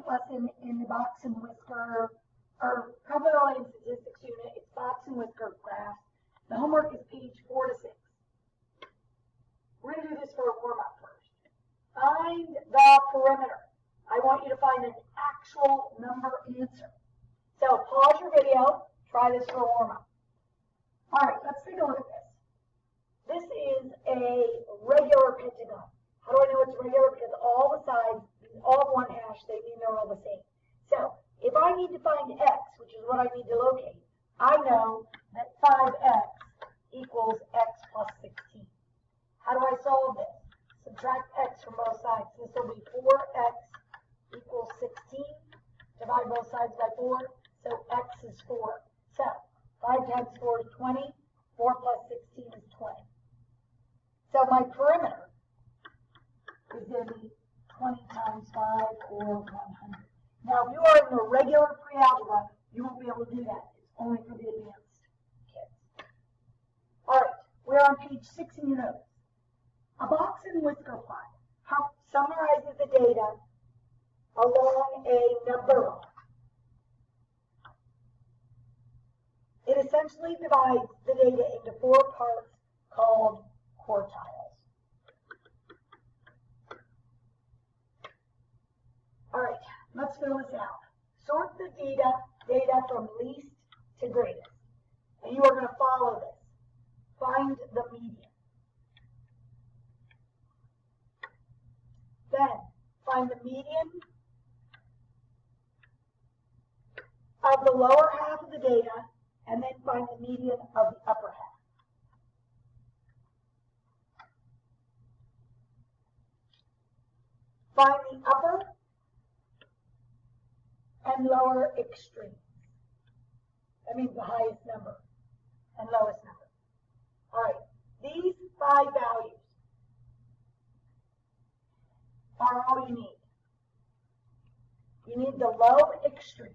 lesson in the box and whisker, or probability and statistics unit. It's box and whisker graphs. The homework is page 4 to 6. We're going to do this for a warm-up first. Find the perimeter. I want you to find an actual number answer. So pause your video, try this for a warm-up. All right, let's take a look at this. This is a regular pentagon. How do I know it's regular? Because all the sides, all of one hash, they mean they're all the same. So if I need to find x, which is what I need to locate, I know that 5x equals x plus 16. How do I solve this? Subtract x from both sides. This will be 4x equals 16. Divide both sides by 4, so x is 4. So 5 times 4 is 20. 4 plus 16 is 20. So my perimeter is going to be 20 times 5 or 100. Now, if you are in the regular pre-algebra, you won't be able to do that. It's only for the advanced kids. All right, we're on page 6 in your notes. A box and whisker plot summarizes the data along a number line. It essentially divides the data into 4 parts called quartiles. All right, let's fill this out. Sort the data from least to greatest. And you are going to follow this. Find the median. Then find the median of the lower half of the data, and then find the median of the upper half. Find the upper and lower extremes. That means the highest number and lowest number. All right, these 5 values are all you need. You need the low extreme.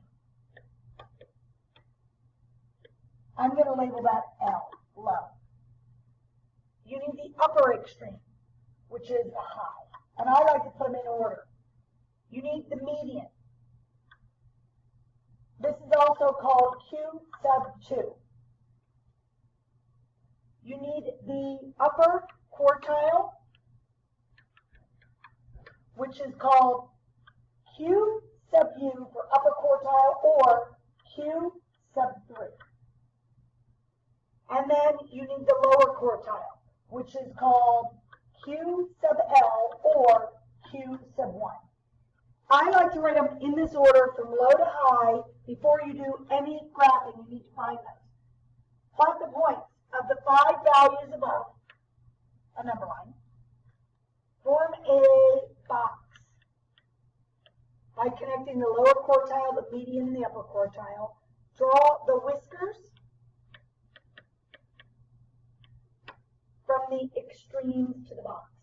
I'm going to label that L, low. You need the upper extreme, which is the high. And I like to put them in order. You need the median. This is also called Q sub 2. You need the upper quartile, which is called Q sub U for upper quartile, or Q sub 3. And then you need the lower quartile, which is called Q sub L or Q sub 1. I like to write them in this order from low to high. Before you do any graphing, you need to find those. Plot the points of the 5 values above a number line. Form a box by connecting the lower quartile, the median, and the upper quartile. Draw the whiskers from the extremes to the boxes.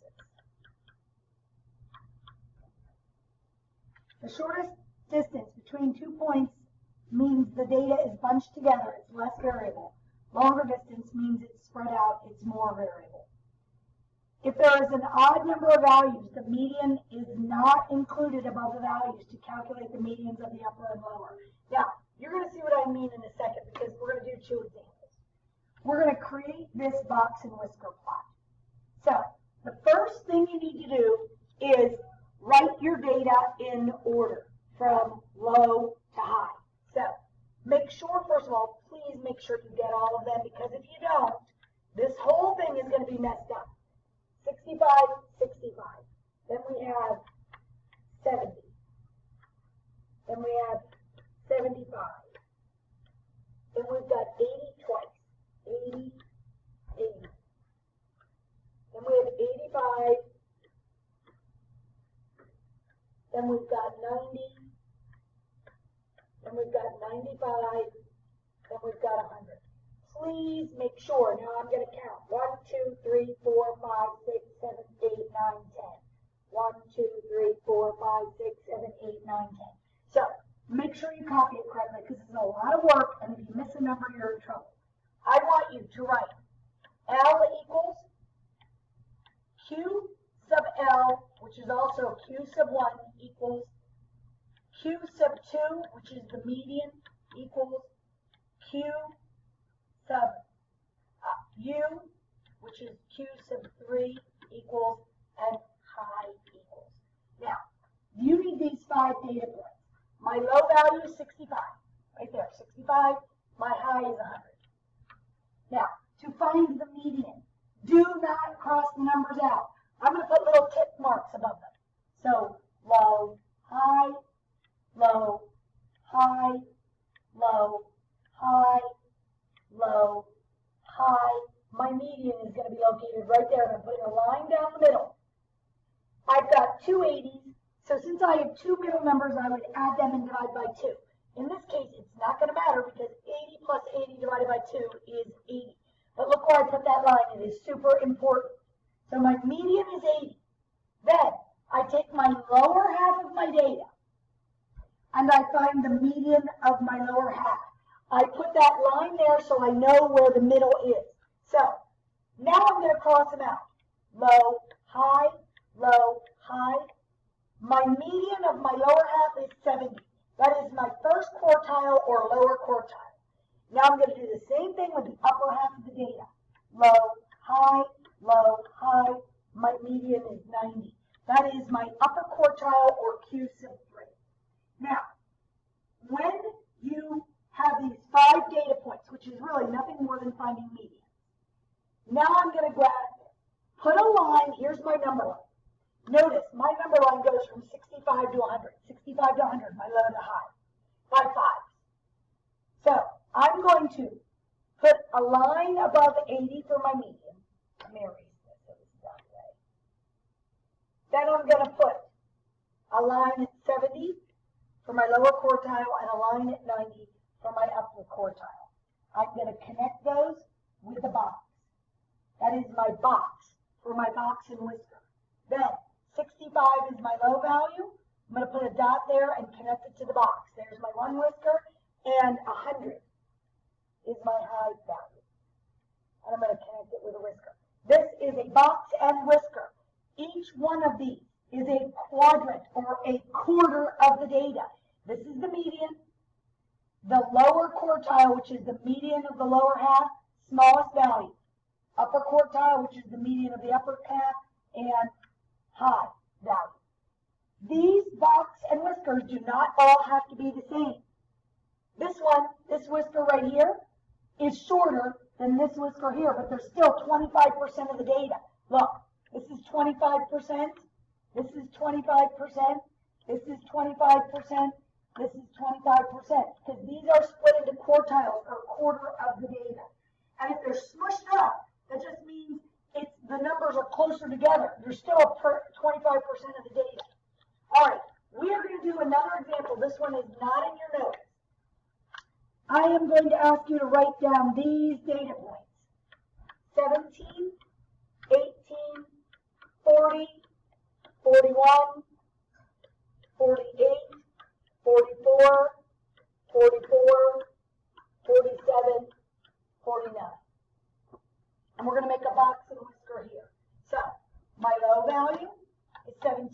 The shortest distance between 2 points means the data is bunched together, it's less variable. Longer distance means it's spread out, it's more variable. If there is an odd number of values, the median is not included above the values to calculate the medians of the upper and lower. Now, you're going to see what I mean in a second because we're going to do 2 examples. We're going to create this box and whisker plot. So, the first thing you need to do is write your data in order from low to high. So, make sure, first of all, please make sure you get all of them, because if you don't, this whole thing is going to be messed up. 65, 65. Then we have 70. Then we have 75. Then we've got 80 twice. 80, 80. Then we have 85. Then we've got 90. Then we've got 95. Then we've got 100. Please make sure. Now I'm going to count. 1, 2, 3, 4, 5, 6, 7, 8, 9, 10. 1, 2, 3, 4, 5, 6, 7, 8, 9, 10. So make sure you copy it correctly because it's a lot of work, and if you miss a number, you're in trouble. I want you to write L equals Q sub L, which is also Q sub 1 equals Q sub 2, which is the median, equals Q sub U, which is Q sub 3, equals, and high equals. Now, you need these 5 data points. My low value is 65, right there, 65. My high is 100. Now, to find the median, do not cross the numbers out. I'm going to put little tick marks above them. So, low, high, low, high, low, high, low, high. My median is going to be located right there. I'm putting a line down the middle. I've got two 80s, so since I have two middle numbers, I would add them and divide by 2. In this case, it's not going to matter because 80 plus 80 divided by 2 is 80. But look where I put that line. It is super important. So my median is 80. Then I take my lower half of my data, and I find the median of my lower half. I put that line there so I know where the middle is. So now I'm going to cross them out. Low, high, low, high. My median of my lower half is 70. That is my first quartile or lower quartile. Now I'm going to do the same thing with the upper half of the data. Low, high, low, high. My median is 90. That is my upper quartile or Q sub 3. Now, when you have these 5 data points, which is really nothing more than finding median, now I'm going to grab, put a line, here's my number line. Notice my number line goes from 65 to 100, 65 to 100, my low to high, by 5. So I'm going to put a line above 80 for my median. Let me erase this so this is out of the way. Then I'm going to put a line at 70 for my lower quartile and a line at 90 for my upper quartile. I'm going to connect those with a box. That is my box for my box and whisker. Then 65 is my low value. I'm going to put a dot there and connect it to the box. There's my one whisker, and 100 is my high value. And I'm going to connect it with a whisker. This is a box and whisker. Each one of these is a quadrant or a quarter of the data. This is the median. The lower quartile, which is the median of the lower half, smallest value. Upper quartile, which is the median of the upper half, and high value. These box and whiskers do not all have to be the same. This one, this whisker right here, is shorter than this whisker here, but there's still 25% of the data. Look, this is 25%, this is 25%, this is 25%, this is 25%, because these are split into quartiles or a quarter of the data. And if they're smushed up, that just means the numbers are closer together. There's still 25% of the data. All right, we are going to do another example. This one is not in your notes. I am going to ask you to write down these data points. 17, 18, 40, 41, 48, 44, 44, 47, 49. And we're going to make a box and whisker here. So, my low value is 17.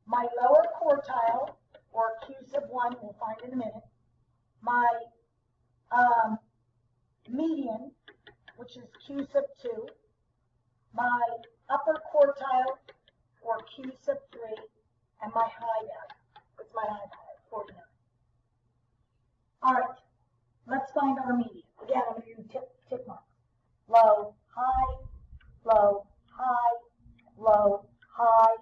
My lower quartile, or Q sub 1, we'll find in a minute. My median, which is Q sub 2. My upper quartile, or Q sub 3. And my high value. What's my high value? 49. All right, let's find our median. Again, I'm going to do tick marks. Low, high, low, high, low, high,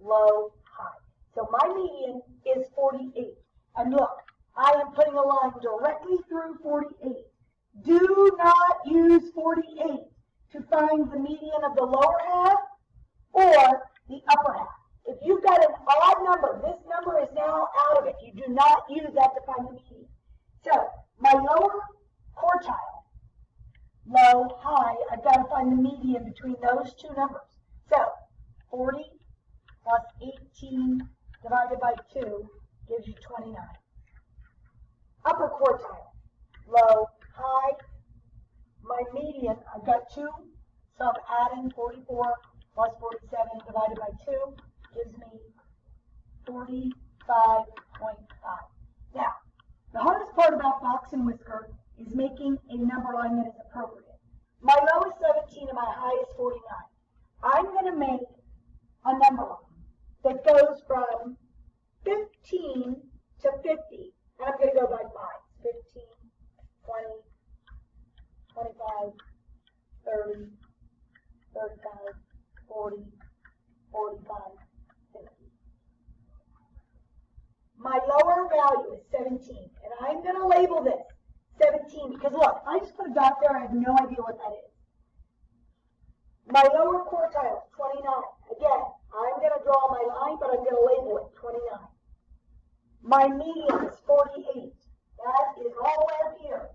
low, high. So my median is 48. And look, I am putting a line directly through 48. Do not use 48 to find the median of the lower half or the upper half. If you've got an odd number, this number is now out of it. You do not use that to find the median. So my lower quartile, low, high, I've got to find the median between those two numbers. So 40 plus 18 divided by 2 gives you 29. Upper quartile, low, high, my median, I've got 2, so I'm adding 44 plus 47 divided by 2 gives me 45 Now, the hardest part about box and whisker is making a number line that is appropriate. My low is 17 and my high is 49. I'm going to make a number line that goes from 15 to 50, and I'm going to go by 5. 15, 20, 25, 30, 35, 40, 45, 50. My lower value is 17, and I'm going to label this 17 because look, I just put a dot there, I have no idea what that is. My lower quartile is 29. Again, I'm going to draw my line, but I'm going to label it 29. My median is 48. That is all the way up here.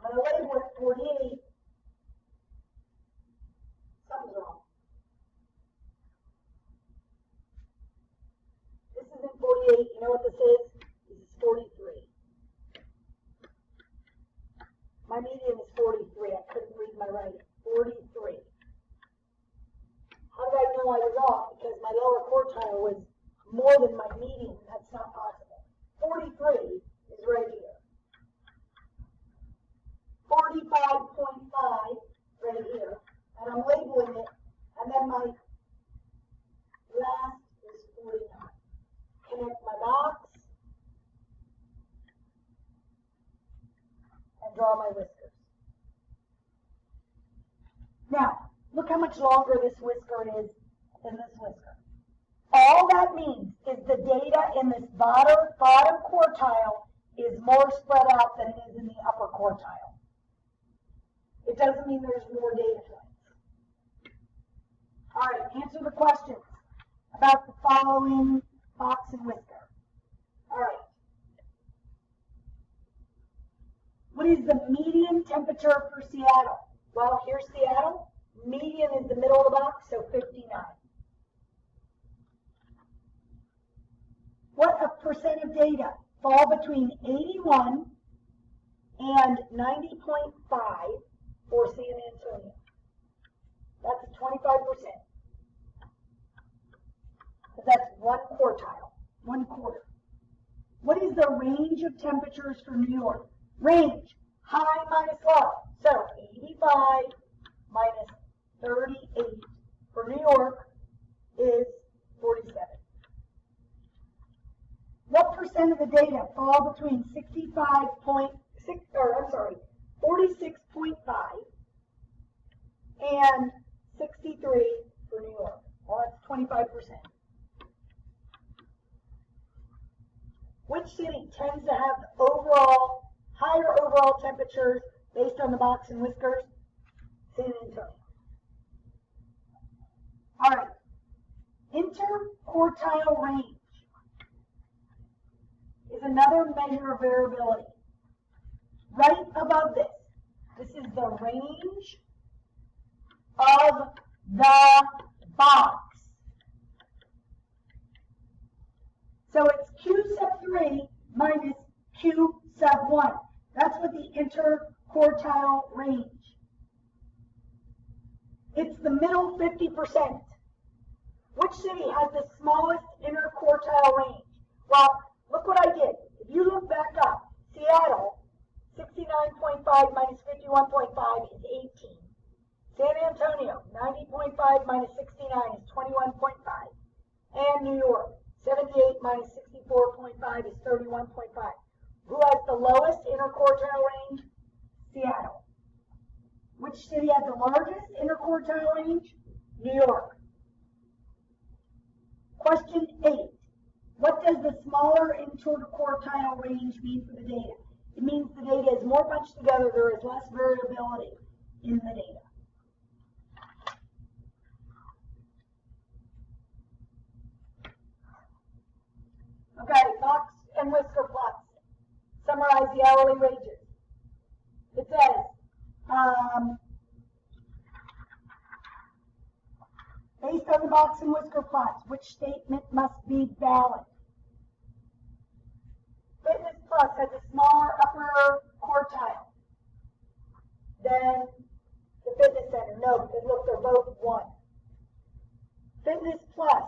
I'm going to label it 48. Something's wrong. This isn't 48. You know what this is? This is 43. My median is 43. I couldn't read my writing. 43. How did I know I was off? Because my lower quartile was more than my median. That's not possible. 43 is right here. 45.5 right here. And I'm labeling it. And then my last is 49. Connect my box. And draw my whiskers. Now, look how much longer this whisker is than this whisker. All that means is the data in this bottom quartile is more spread out than it is in the upper quartile. It doesn't mean there's more data points. All right, answer the questions about the following box and whisker. All right. What is the median temperature for Seattle? Well, here's Seattle. Median is the middle of the box, so 59. What percent of data fall between 81 and 90.5 for San Antonio? That's 25%. That's one quartile, 1/4. What is the range of temperatures for New York? Range, high minus low. So 85 minus 38 for New York is 47. What percent of the data fall between 46.5 and 63 for New York? Well, that's 25%. Which city tends to have higher overall temperatures based on the box and whiskers? San Antonio. All right. Interquartile range is another measure of variability. Right above this, this is the range of the box. So it's Q sub 3 minus Q sub 1. That's what the interquartile range. It's the middle 50%. Which city has the smallest interquartile range? Well, look what I did. If you look back up, Seattle, 69.5 minus 51.5 is 18. San Antonio, 90.5 minus 69 is 21.5. And New York, 78 minus 64.5 is 31.5. Who has the lowest interquartile range? Seattle. Which city has the largest interquartile range? New York. Question 8. What does the smaller interquartile range mean for the data? It means the data is more bunched together, there is less variability in the data. Okay, box and whisker plots. Summarize the hourly wages. It says, based on the box and whisker plots, which statement must be valid? Fitness Plus has a smaller upper quartile than the Fitness Center. No, because look, they're both 1. Fitness Plus